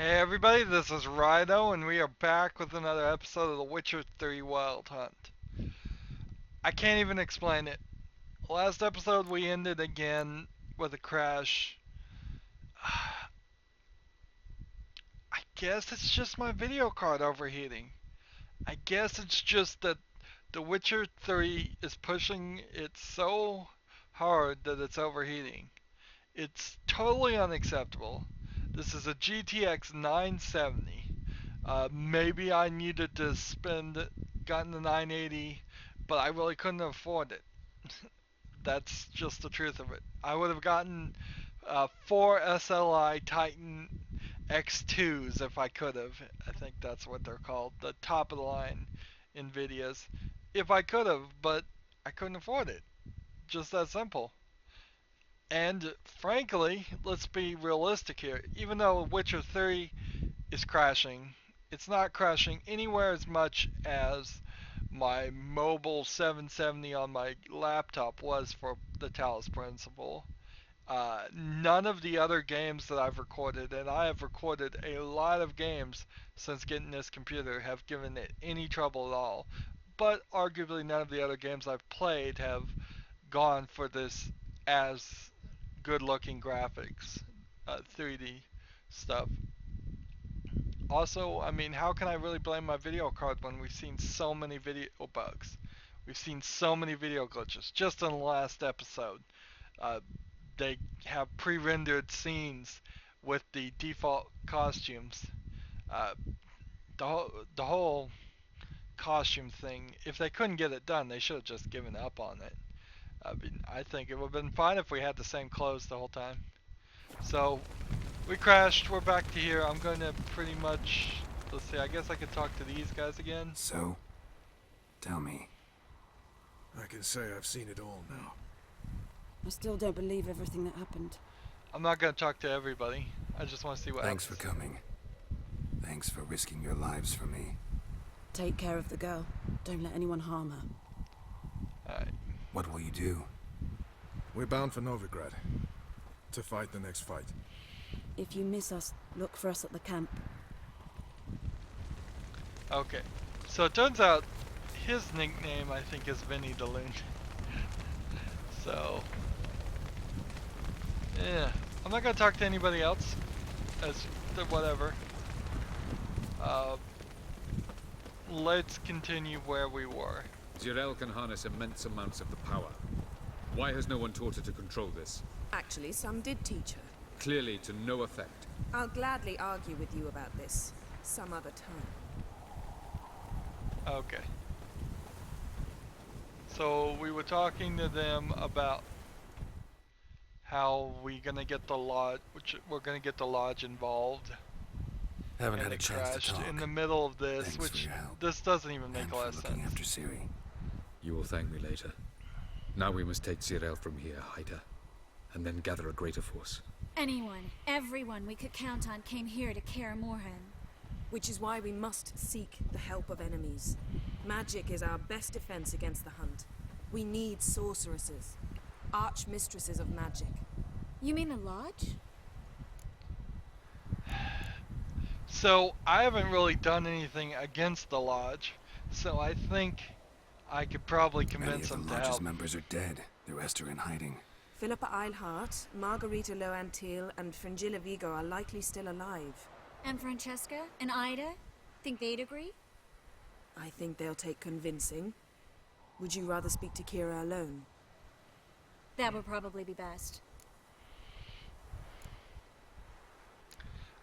Hey everybody, this is Rydo, and we are back with another episode of The Witcher 3 Wild Hunt. I can't even explain it. Last episode we ended again with a crash. I guess it's just my video card overheating. I guess it's just that The Witcher 3 is pushing it so hard that it's overheating. It's totally unacceptable. This is a GTX 970. Maybe I needed to gotten the 980, but I really couldn't afford it. That's just the truth of it. I would have gotten four SLI Titan X2s if I could have. I think that's what they're called, the top of the line Nvidias. If I could have, but I couldn't afford it. Just that simple. And frankly, let's be realistic here. Even though Witcher 3 is crashing, it's not crashing anywhere as much as my mobile 770 on my laptop was for the Talos Principle. None of the other games that I've recorded, and I have recorded a lot of games since getting this computer, have given it any trouble at all. But arguably none of the other games I've played have gone for this as good looking graphics, 3D stuff. Also, I mean, how can I really blame my video card when we've seen so many video bugs? We've seen so many video glitches just in the last episode. Uh, they have pre-rendered scenes with the default costumes. Uh, the whole costume thing, if they couldn't get it done, they should have just given up on it. I mean, I think it would have been fine if we had the same clothes the whole time. So, we crashed, we're back to here. I'm going to pretty much, let's see, I guess I could talk to these guys again. So, tell me. I can say I've seen it all now. I still don't believe everything that happened. I'm not going to talk to everybody. I just want to see what Thanks happens. for coming. Thanks for risking your lives for me. Take care of the girl. Don't let anyone harm her. Alright. What will you do? We're bound for Novigrad. To fight the next fight. If you miss us, look for us at the camp. Okay. So it turns out his nickname, I think, is Vinny the Loon. So, yeah. I'm not going to talk to anybody else. Whatever. Let's continue where we were. Jirel can harness immense amounts of the power. Why has no one taught her to control this? Actually, some did teach her. Clearly to no effect. I'll gladly argue with you about this some other time. Okay. So we were talking to them about how we're gonna get the lodge involved. Haven't And had a it chance to crashed talk. in the middle of this, Thanks for which your help. this doesn't even make And a lot for of looking sense. after Ciri. You will thank me later. Now we must take Jirel from here, hide her, and then gather a greater force. Anyone, everyone we could count on came here to Kaer Morhen. Which is why we must seek the help of enemies. Magic is our best defense against the hunt. We need sorceresses, archmistresses of magic. You mean the lodge? So I haven't really done anything against the lodge, so I think I could probably Many convince of them the to Lodge's help. members are dead. The rest are in hiding. Philippa Eilhart, Margarita Loantil, and Fringilla Vigo are likely still alive. And Francesca and Ida? Think they'd agree? I think they'll take convincing. Would you rather speak to Kira alone? That would probably be best.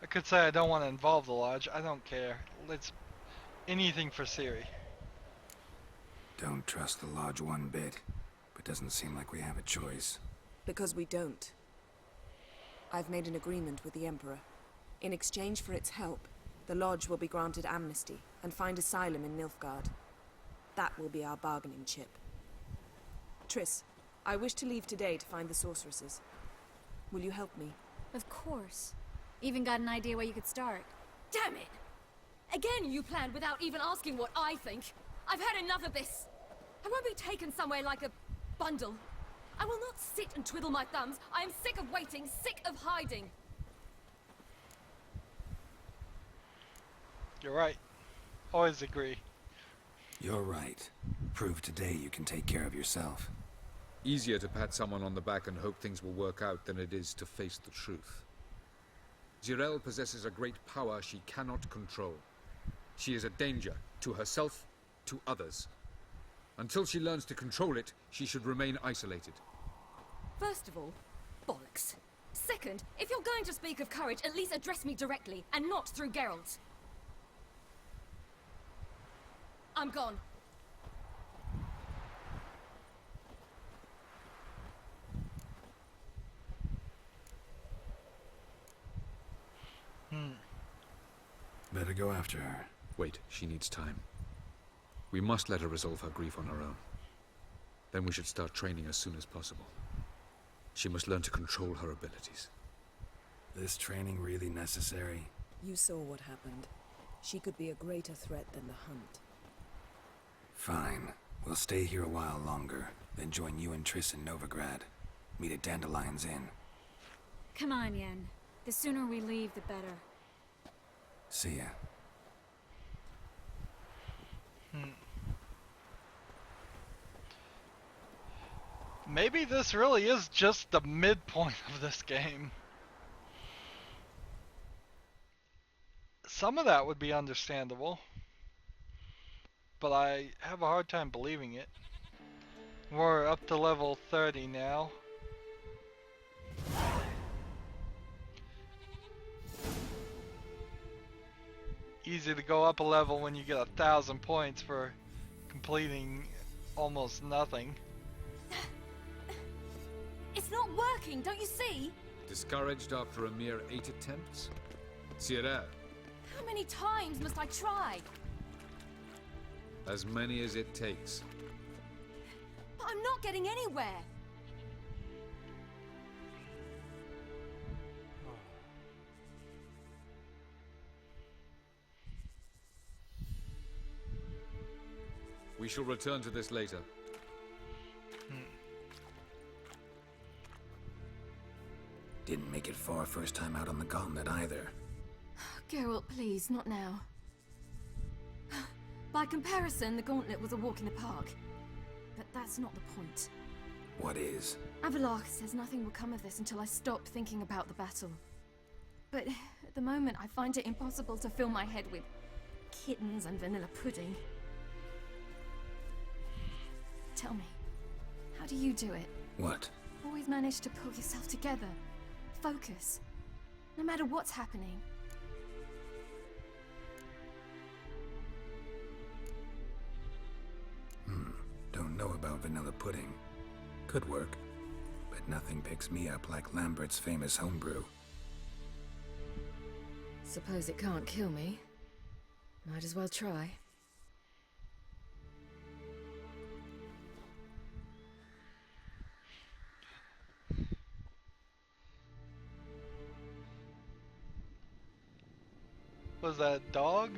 I could say I don't want to involve the lodge. I don't care. Let's anything for Ciri. Don't trust the Lodge one bit. But doesn't seem like we have a choice. Because we don't. I've made an agreement with the Emperor. In exchange for its help, the Lodge will be granted amnesty and find asylum in Nilfgaard. That will be our bargaining chip. Triss, I wish to leave today to find the sorceresses. Will you help me? Of course. Even got an idea where you could start. Damn it! Again you planned without even asking what I think. I've had enough of this. I won't be taken somewhere like a bundle. I will not sit and twiddle my thumbs. I am sick of waiting, sick of hiding. You're right. Always agree. You're right. Prove today you can take care of yourself. Easier to pat someone on the back and hope things will work out than it is to face the truth. Zirel possesses a great power she cannot control. She is a danger to herself, to others. Until she learns to control it, she should remain isolated. First of all, bollocks. Second, if you're going to speak of courage, at least address me directly, and not through Geralt. I'm gone. Better go after her. Wait, she needs time. We must let her resolve her grief on her own. Then we should start training as soon as possible. She must learn to control her abilities. This training really necessary? You saw what happened. She could be a greater threat than the hunt. Fine. We'll stay here a while longer, then join you and Triss in Novigrad. Meet at Dandelion's Inn. Come on, Yen. The sooner we leave, the better. See ya. Maybe this really is just the midpoint of this game. Some of that would be understandable, but I have a hard time believing it. We're up to level 30 now. Easy to go up a level when you get 1,000 points for completing almost nothing. It's not working, don't you see? Discouraged after a mere 8 attempts? Cyril, How many times must I try? as many as it takes. But I'm not getting anywhere. We shall return to this later. Didn't make it far first time out on the gauntlet either. Geralt, please, not now. By comparison, the gauntlet was a walk in the park. But that's not the point. What is? Avalach says nothing will come of this until I stop thinking about the battle. But at the moment, I find it impossible to fill my head with kittens and vanilla pudding. Tell me, how do you do it? What? Always manage to pull yourself together. Focus. No matter what's happening. Don't know about vanilla pudding. Could work. But nothing picks me up like Lambert's famous homebrew. Suppose it can't kill me. Might as well try. Was that a dog?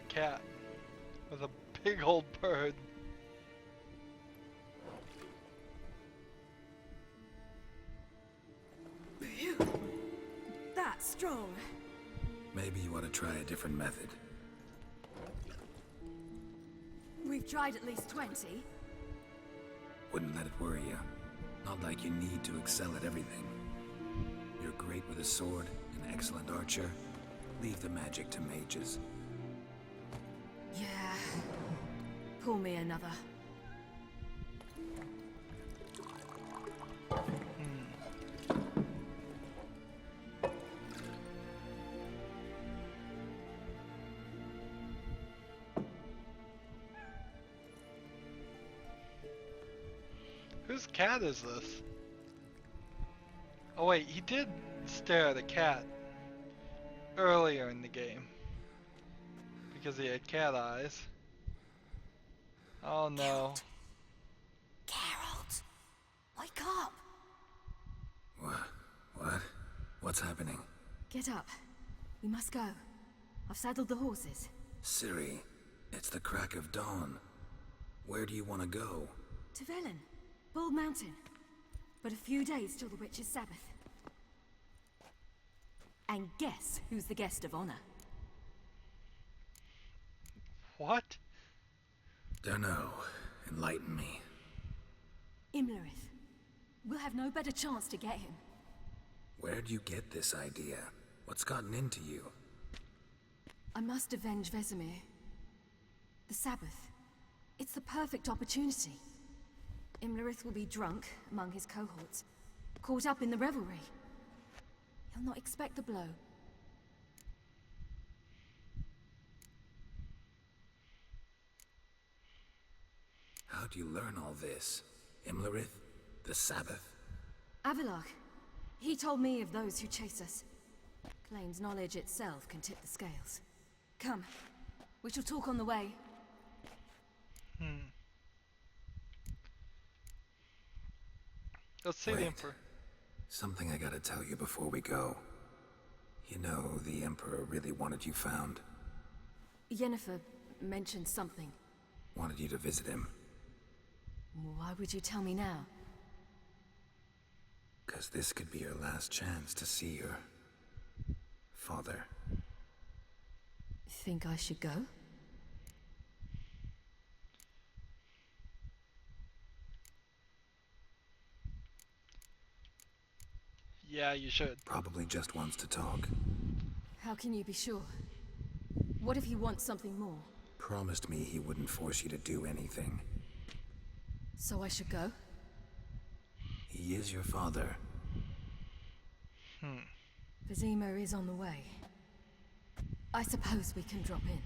Cat. With a big old bird. That's strong. Maybe you ought to try a different method. We've tried at least 20. Wouldn't let it worry you. Not like you need to excel at everything. You're great with a sword, an excellent archer. Leave the magic to mages. Yeah. Pull me another. Whose cat is this? Oh wait, he did stare at a cat earlier in the game. Because he had cat eyes. Oh no. Geralt! Wake up! What? What's happening? Get up. We must go. I've saddled the horses. Ciri, it's the crack of dawn. Where do you want to go? To Velen. Bald Mountain. But a few days till the Witch's Sabbath. And guess who's the guest of honor? What? Dunno. Enlighten me. Imlerith. We'll have no better chance to get him. Where'd you get this idea? What's gotten into you? I must avenge Vesemir. The Sabbath. It's the perfect opportunity. Imlerith will be drunk among his cohorts, caught up in the revelry. He'll not expect the blow. How'd you learn all this? Imlerith? The Sabbath? Avilark. He told me of those who chase us. Claims knowledge itself can tip the scales. Come. We shall talk on the way. Let's see the Wait. Emperor. Something I gotta tell you before we go. You know, the Emperor really wanted you found. Yennefer mentioned something. Wanted you to visit him. Why would you tell me now? 'Cause this could be your last chance to see your father. Think I should go? Yeah, you should. Probably just wants to talk. How can you be sure? What if he wants something more? Promised me he wouldn't force you to do anything. So I should go? He is your father. Vesemir is on the way. I suppose we can drop in.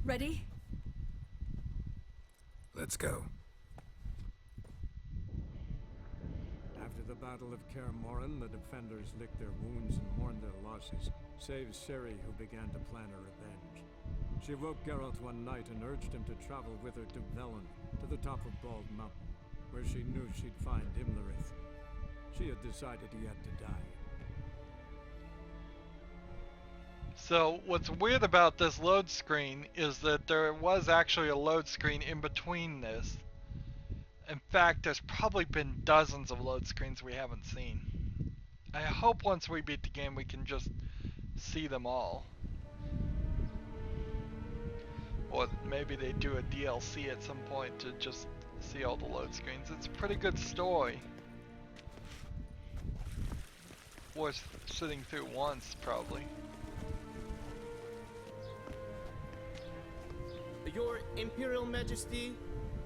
Ready? Let's go. After the Battle of Kaer Morhen, the defenders licked their wounds and mourned their losses, save Ciri, who began to plan a revenge. She woke Geralt one night and urged him to travel with her to Velen, to the top of Bald Mountain, where she knew she'd find Imlerith. She had decided he had to die. So what's weird about this load screen is that there was actually a load screen in between this. In fact, there's probably been dozens of load screens we haven't seen. I hope once we beat the game we can just see them all. Or maybe they do a DLC at some point to just see all the load screens. It's a pretty good story. Worth sitting through once, probably. Your Imperial Majesty,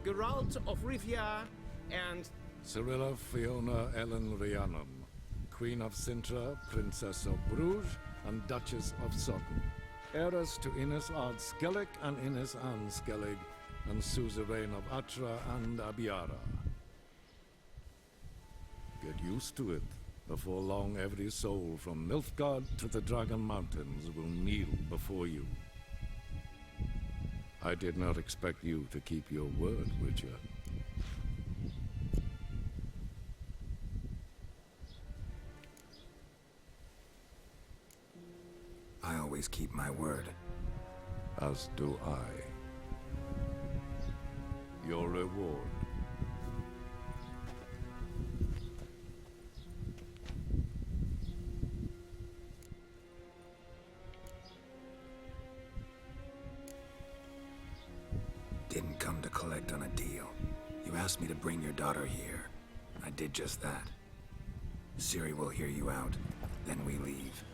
Geralt of Rivia, and Cirilla Fiona Ellen Rhiannon, Queen of Sintra, Princess of Bruges, and Duchess of Sutton, heiress to Innis Ard Skellig and Innis Ann Skellig, and suzerain of Atra and Abiara. Get used to it. Before long, every soul from Nilfgaard to the Dragon Mountains will kneel before you. I did not expect you to keep your word, Witcher. I always keep my word. As do I. Your reward. Didn't come to collect on a deal. You asked me to bring your daughter here. I did just that. Ciri will hear you out, then we leave.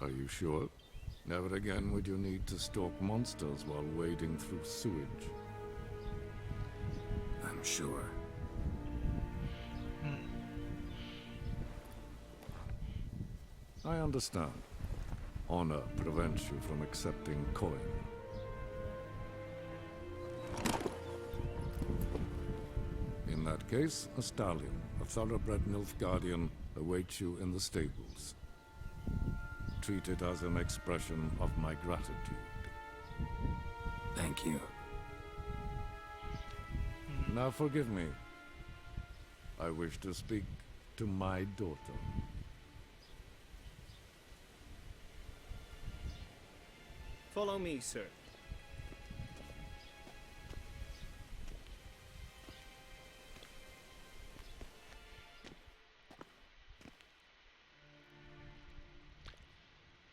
Are you sure? Never again would you need to stalk monsters while wading through sewage. I'm sure. I understand. Honor prevents you from accepting coin. In that case, a stallion, a thoroughbred Nilfgaardian, awaits you in the stables. Treat it as an expression of my gratitude. Thank you. Now forgive me. I wish to speak to my daughter. follow me, sir.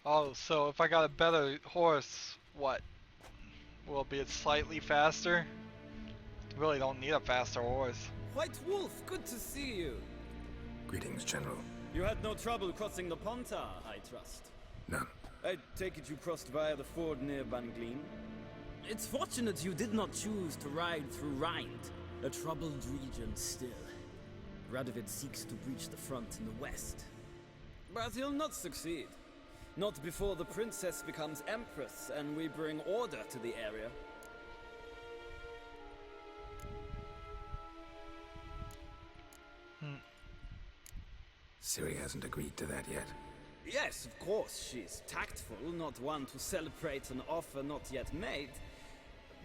Oh, so if I got a better horse, what? Will it be slightly faster? Really don't need a faster horse. White Wolf, good to see you. Greetings, General. You had no trouble crossing the Pontar, I trust. None. I take it you crossed via the ford near Banglin? It's fortunate you did not choose to ride through Rind, a troubled region still. Radovid seeks to breach the front in the west. But he'll not succeed. Not before the princess becomes empress and we bring order to the area. Ciri hasn't agreed to that yet. Yes, of course, she's tactful, not one to celebrate an offer not yet made.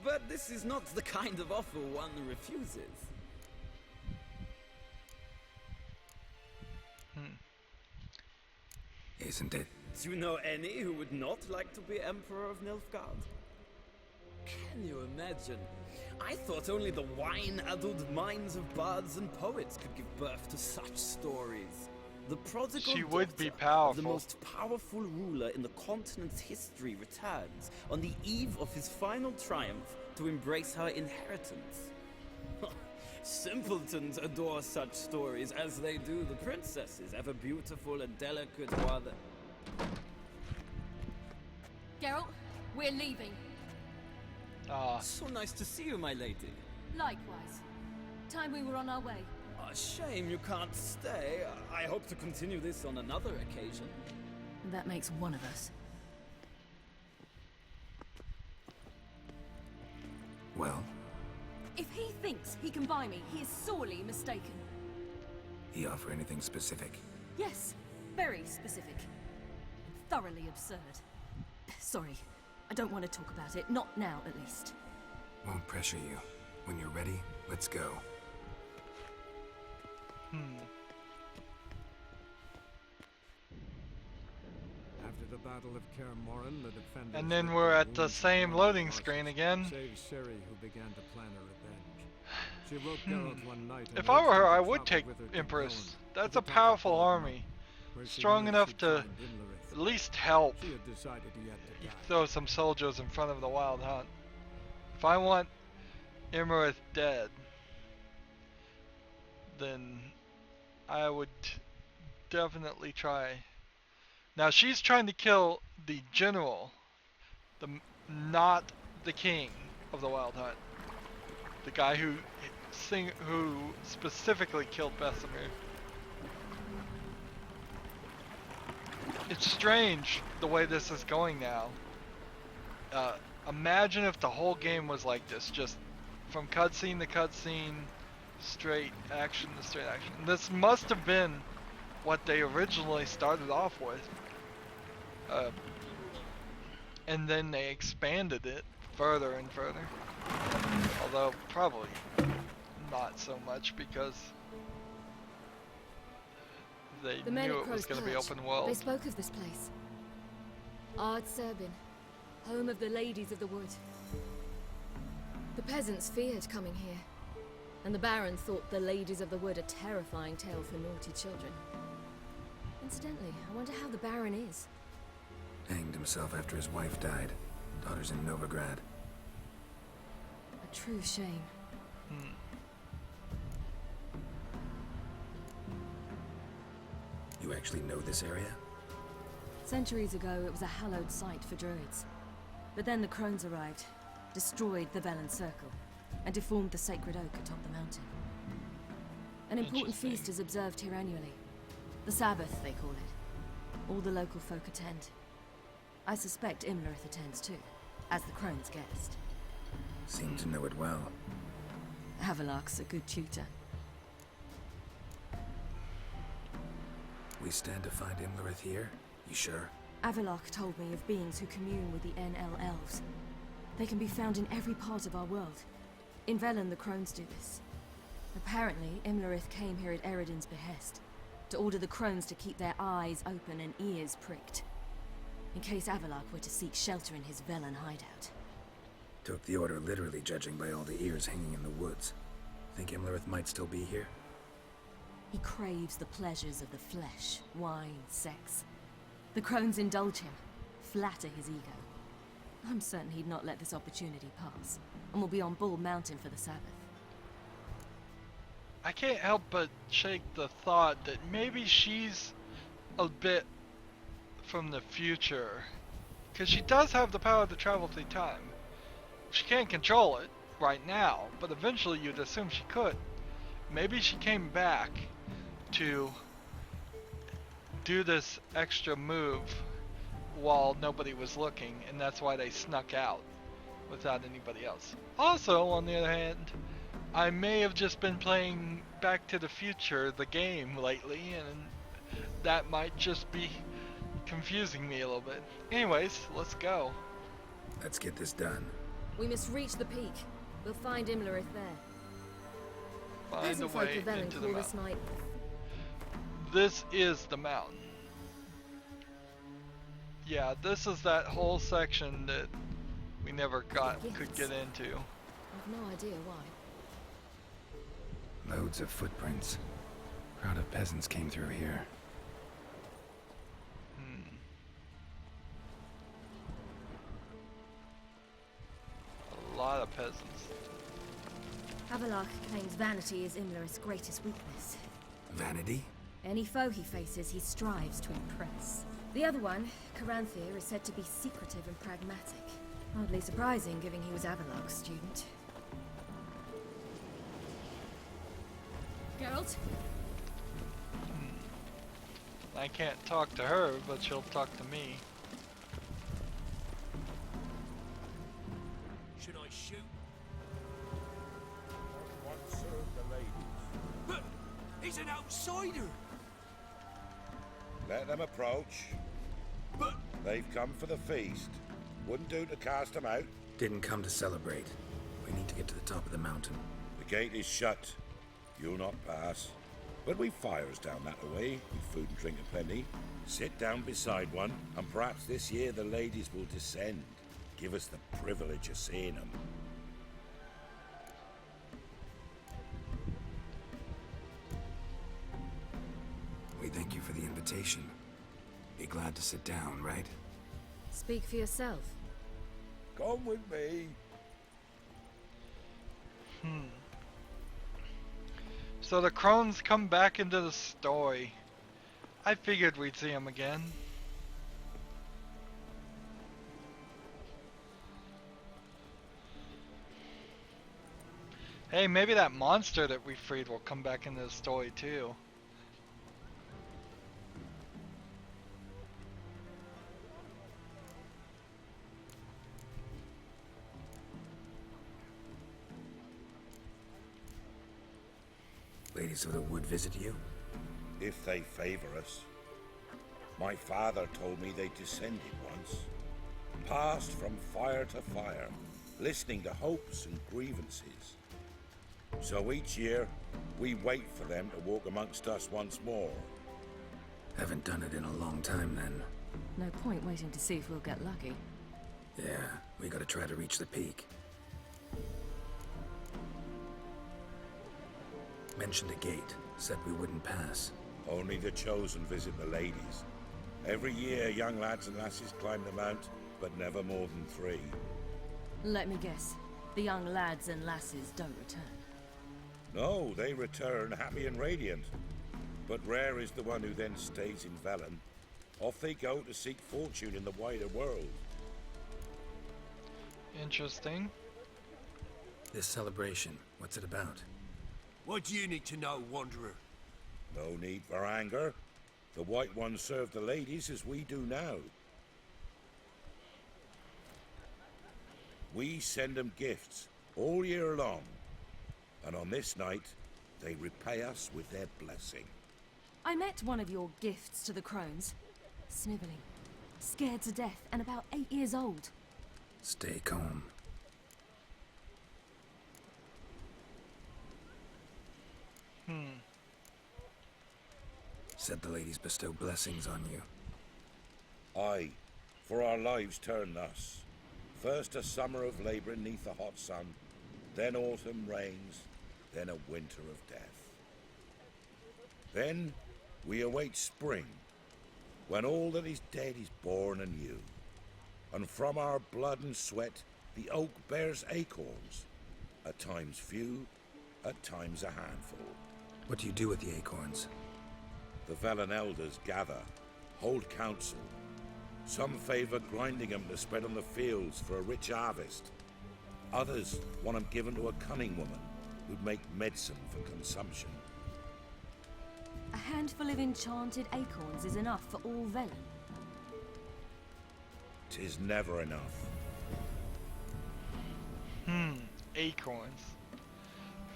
But this is not the kind of offer one refuses. Isn't it? Do you know any who would not like to be Emperor of Nilfgaard? Can you imagine? I thought only the wine-addled minds of bards and poets could give birth to such stories. The prodigal She would be daughter powerful. of the most powerful ruler in the continent's history returns on the eve of his final triumph to embrace her inheritance. Simpletons adore such stories as they do the princesses, ever beautiful and delicate while the... Geralt, we're leaving. So nice to see you, my lady. Likewise. Time we were on our way. A shame you can't stay. I hope to continue this on another occasion. That makes one of us. Well, If he thinks he can buy me, he is sorely mistaken. he offer anything specific? Yes, very specific. And thoroughly absurd. Sorry, I don't want to talk about it. Not now, at least. Won't pressure you. When you're ready, let's go. After the Battle of Kaer Morhen, the defenders... And then licked we're their at the wounds same and loading lost, screen again. Save Ciri, who began to plan a revenge. She woke Geralt one night and If I were urged her, him to I would travel take with her to Empress. Rome That's to a attack powerful Balmor, army. where she Strong knew enough she'd to find Imlerith. at least help. She had decided he had to die. Throw some soldiers in front of the Wild Hunt. If I want Imlerith dead, then I would definitely try. Now she's trying to kill the general, not the king of the Wild Hunt. The guy who specifically killed Vesemir. It's strange the way this is going now. Imagine if the whole game was like this, just from cutscene to cutscene, straight action to straight action. This must have been what they originally started off with. And then they expanded it further and further. Although probably not so much because they The men knew at it was Crow's going to be Perch, open world. They spoke of this place. Ard Serbin, home of the ladies of the wood. The peasants feared coming here, and the Baron thought the ladies of the wood a terrifying tale for naughty children. Incidentally, I wonder how the Baron is. Hanged himself after his wife died. Daughter's in Novigrad. A true shame. You actually know this area? Centuries ago, it was a hallowed site for druids. But then the crones arrived, destroyed the Velen Circle, and deformed the sacred oak atop the mountain. An important feast is observed here annually. The Sabbath, they call it. All the local folk attend. I suspect Imlerith attends too, as the crone's guest. Seem to know it well. Havelark's a good tutor. We stand to find Imlerith here? You sure? Avalok told me of beings who commune with the NL elves. They can be found in every part of our world. In Velen, the crones do this. Apparently, Imlerith came here at Eredin's behest, to order the crones to keep their eyes open and ears pricked, in case Avalok were to seek shelter in his Velen hideout. Took the order literally, judging by all the ears hanging in the woods. Think Imlerith might still be here? He craves the pleasures of the flesh, wine, sex. The crones indulge him, flatter his ego. I'm certain he'd not let this opportunity pass, and will be on Bull Mountain for the Sabbath. I can't help but shake the thought that maybe she's a bit from the future. Because she does have the power to travel through time. She can't control it right now, but eventually you'd assume she could. Maybe she came back to do this extra move while nobody was looking, and that's why they snuck out without anybody else. Also, on the other hand, I may have just been playing Back to the Future, the game, lately, and that might just be confusing me a little bit. Anyways, let's go. Let's get this done. We must reach the peak. We'll find Imlerith there. Find a Peasant way folk of Velen into the call this mountain. night. This is the mountain. Yeah, this is that whole section that we never could get into. I've no idea why. Loads of footprints. Crowd of peasants came through here. A lot of peasants. Avalach claims vanity is Imlerith's greatest weakness. Vanity? Any foe he faces, he strives to impress. The other one, Caranthir, is said to be secretive and pragmatic. Hardly surprising, given he was Avalach's student. Geralt? I can't talk to her, but she'll talk to me. Should I shoot? One serve the ladies. But he's an outsider. Let them approach. But They've come for the feast. Wouldn't do to cast them out. Didn't come to celebrate. We need to get to the top of the mountain. The gate is shut. You'll not pass. But we've fires down that way, with food and drink aplenty. Sit down beside one, and perhaps this year the ladies will descend. Give us the privilege of seeing them. We thank you for the invitation. Be glad to sit down, right? Speak for yourself. Come with me. So the crones come back into the story. I figured we'd see them again. Hey, maybe that monster that we freed will come back into the story too. Ladies of the Wood visit you? If they favor us. My father told me they descended once. Passed from fire to fire, listening to hopes and grievances. So each year, we wait for them to walk amongst us once more. Haven't done it in a long time, then. No point waiting to see if we'll get lucky. Yeah, we gotta try to reach the peak. Mentioned a gate. Said we wouldn't pass. Only the chosen visit the ladies. Every year, young lads and lasses climb the mount, but never more than 3. Let me guess. The young lads and lasses don't return. No, they return happy and radiant. But rare is the one who then stays in Velen. Off they go to seek fortune in the wider world. Interesting. This celebration, what's it about? what do you need to know, Wanderer? No need for anger. The White Ones serve the ladies as we do now. We send them gifts all year long. And on this night, they repay us with their blessing. I met one of your gifts to the crones. Sniveling, scared to death, and about 8 years old. Stay calm. Said the ladies bestow blessings on you. Aye, for our lives turn thus. First a summer of labouring neath the hot sun, then autumn rains, then a winter of death. Then we await spring, when all that is dead is born anew. and from our blood and sweat the oak bears acorns. At times few, at times a handful. What do you do with the acorns? The Velen elders gather, hold council. Some favor grinding them to spread on the fields for a rich harvest. Others want them given to a cunning woman who'd make medicine for consumption. A handful of enchanted acorns is enough for all Velen. 'Tis never enough. Acorns.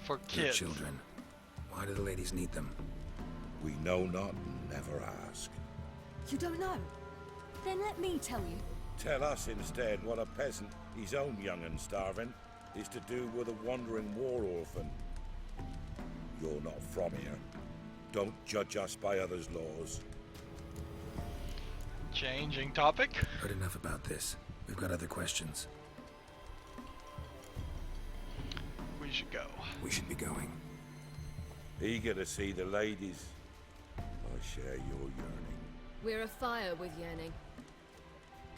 For They're kids. children. Why do the ladies need them? We know not and never ask. You don't know? Then let me tell you. Tell us instead what a peasant, his own young and starving, is to do with a wandering war orphan. You're not from here. Don't judge us by others' laws. Changing topic. Heard enough about this. We've got other questions. We should go. We should be going. Eager to see the ladies. I share your yearning. We're afire with yearning.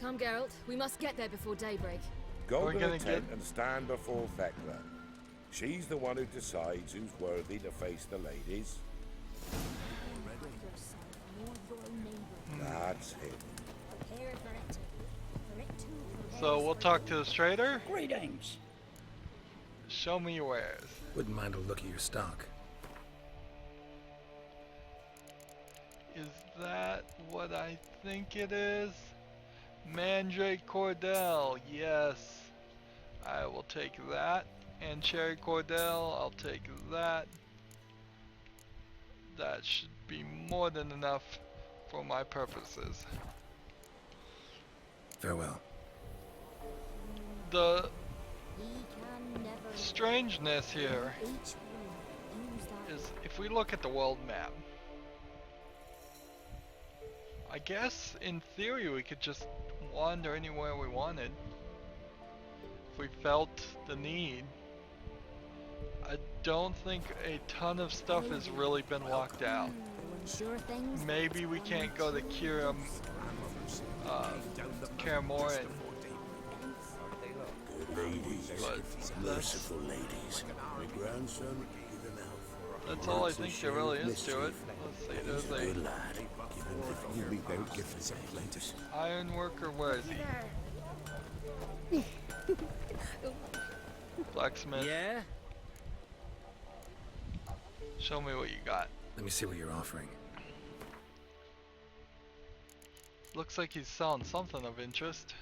Come, Geralt. We must get there before daybreak. Go to the tent and stand before Thekla. She's the one who decides who's worthy to face the ladies. That's it. So we'll talk to the trader. Greetings. Show me your wares. Wouldn't mind a look at your stock. Is that what I think it is? Mandrake Cordell, yes. I will take that. And Cherry Cordell, I'll take that. That should be more than enough for my purposes. Farewell. The strangeness here is if we look at the world map, I guess in theory we could just wander anywhere we wanted if we felt the need. I don't think a ton of stuff has really been locked out. Maybe we can't go to Kaer Morhen. Ladies, But merciful ladies. My grandson, even now. that's all I think there really is to it. Let's see, there's Good a lad. Give him the gifts of plenty. iron worker, where is he? Blacksmith. Yeah? Show me what you got. Let me see what you're offering. Looks like he's selling something of interest.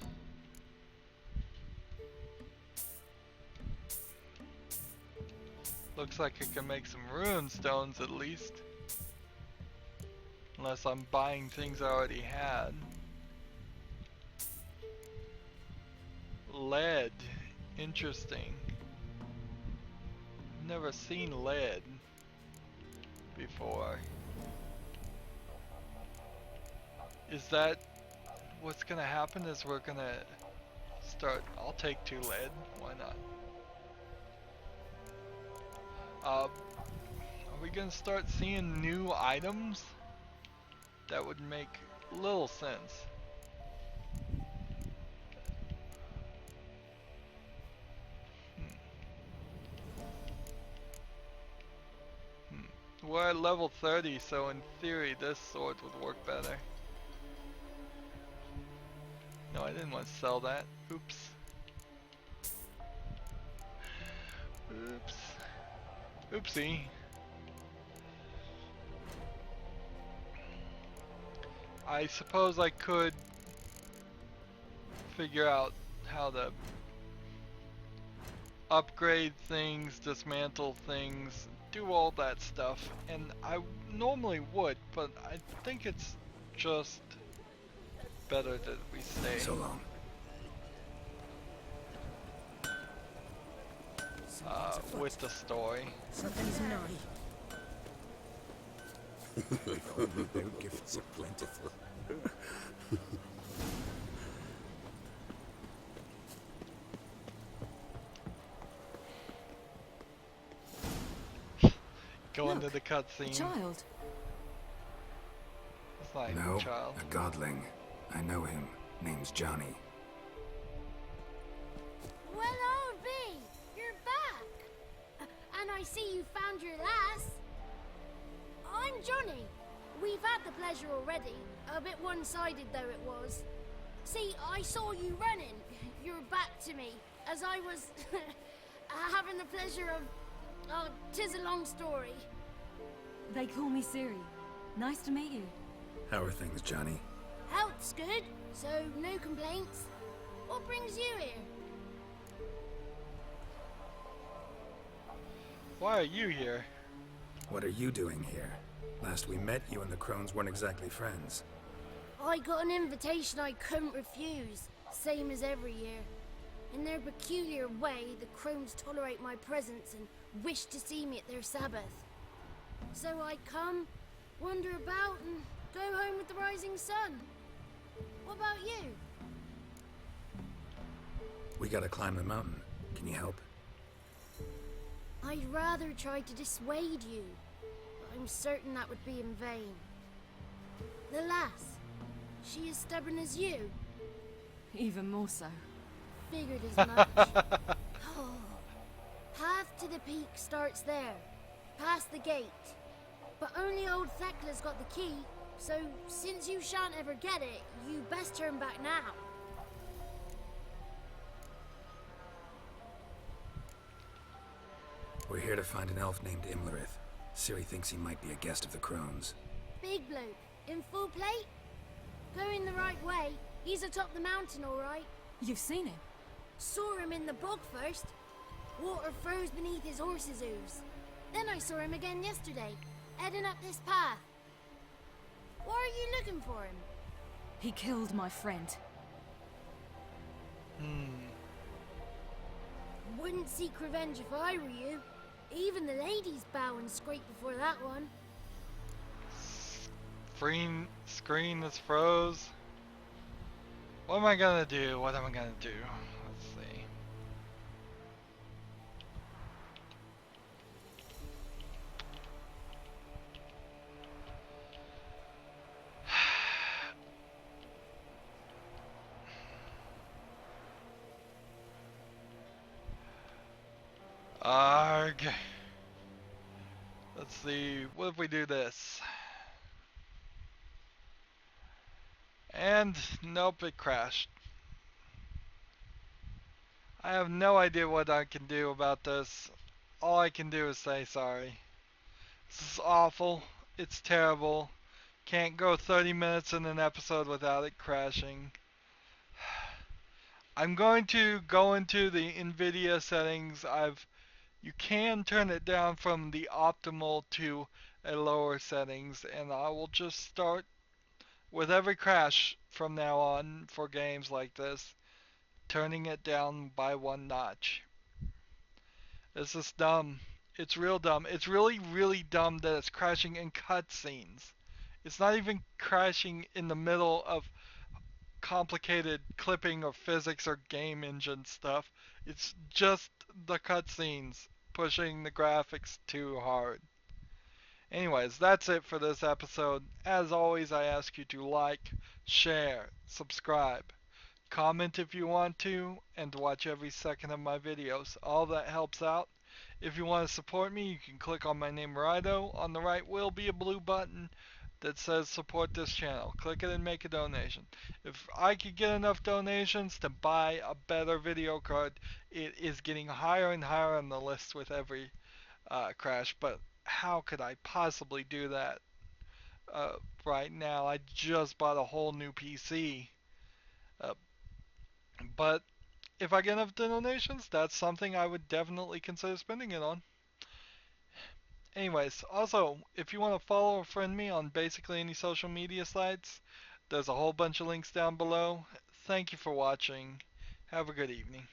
Looks like I can make some rune stones at least. Unless I'm buying things I already had. Lead. Interesting. Never seen lead before. Is that what's gonna happen? Is we're gonna start, I'll take 2 lead, why not? Are we gonna start seeing new items? That would make little sense. We're at level 30, so in theory this sword would work better. No, I didn't want to sell that. Oops. Oops. Oopsie. I suppose I could figure out how to upgrade things, dismantle things, do all that stuff, and I normally would, but I think it's just better that we stay. So long. With the story. Something's naughty. Their gifts are plentiful. Go into the A cutscene. child. It's like No, child. a godling. I know him. Name's Johnny. see you found your lass. I'm Johnny. We've had the pleasure already. A bit one-sided though it was. See, I saw you running. Your back to me, as I was having the pleasure of... Oh, 'tis a long story. They call me Ciri. Nice to meet you. How are things, Johnny? Health's good, so no complaints. What brings you here? Why are you here? What are you doing here? Last we met, you and the Crones weren't exactly friends. I got an invitation I couldn't refuse, same as every year. In their peculiar way, the Crones tolerate my presence and wish to see me at their Sabbath. So I come, wander about, and go home with the rising sun. What about you? We gotta climb the mountain. Can you help? I'd rather try to dissuade you, but I'm certain that would be in vain. The lass, she as stubborn as you? Even more so. Figured as much. Oh. Path to the peak starts there, past the gate. But only old Thekla's got the key, so since you shan't ever get it, you best turn back now. We're here to find an elf named Imlerith. Ciri thinks he might be a guest of the Crones. Big bloke, in full plate? Going the right way. He's atop the mountain, all right. You've seen him? Saw him in the bog first. Water froze beneath his horse's hooves. Then I saw him again yesterday, heading up this path. Why are you looking for him? He killed my friend. Wouldn't seek revenge if I were you. Even the ladies bow and scrape before that one. Screen is froze. What am I gonna do? What am I gonna do? Let's see. Arg. Let's see. What if we do this? And nope, it crashed. I have no idea what I can do about this. All I can do is say sorry. This is awful. It's terrible. Can't go 30 minutes in an episode without it crashing. I'm going to go into the NVIDIA settings. You can turn it down from the optimal to a lower settings, and I will just start with every crash from now on for games like this, turning it down by one notch. This is dumb. It's real dumb. It's really, really dumb that it's crashing in cutscenes. It's not even crashing in the middle of complicated clipping or physics or game engine stuff. It's just the cutscenes pushing the graphics too hard. Anyways, that's it for this episode. As always, I ask you to like, share, subscribe, comment if you want to, and watch every second of my videos. All that helps out. If you want to support me, you can click on my name, Rydo. On the right will be a blue button that says support this channel. Click it and make a donation. If I could get enough donations to buy a better video card, it is getting higher and higher on the list with every crash, but how could I possibly do that right now? I just bought a whole new PC. But if I get enough donations, that's something I would definitely consider spending it on. Anyways, also, if you want to follow or friend me on basically any social media sites, there's a whole bunch of links down below. Thank you for watching. Have a good evening.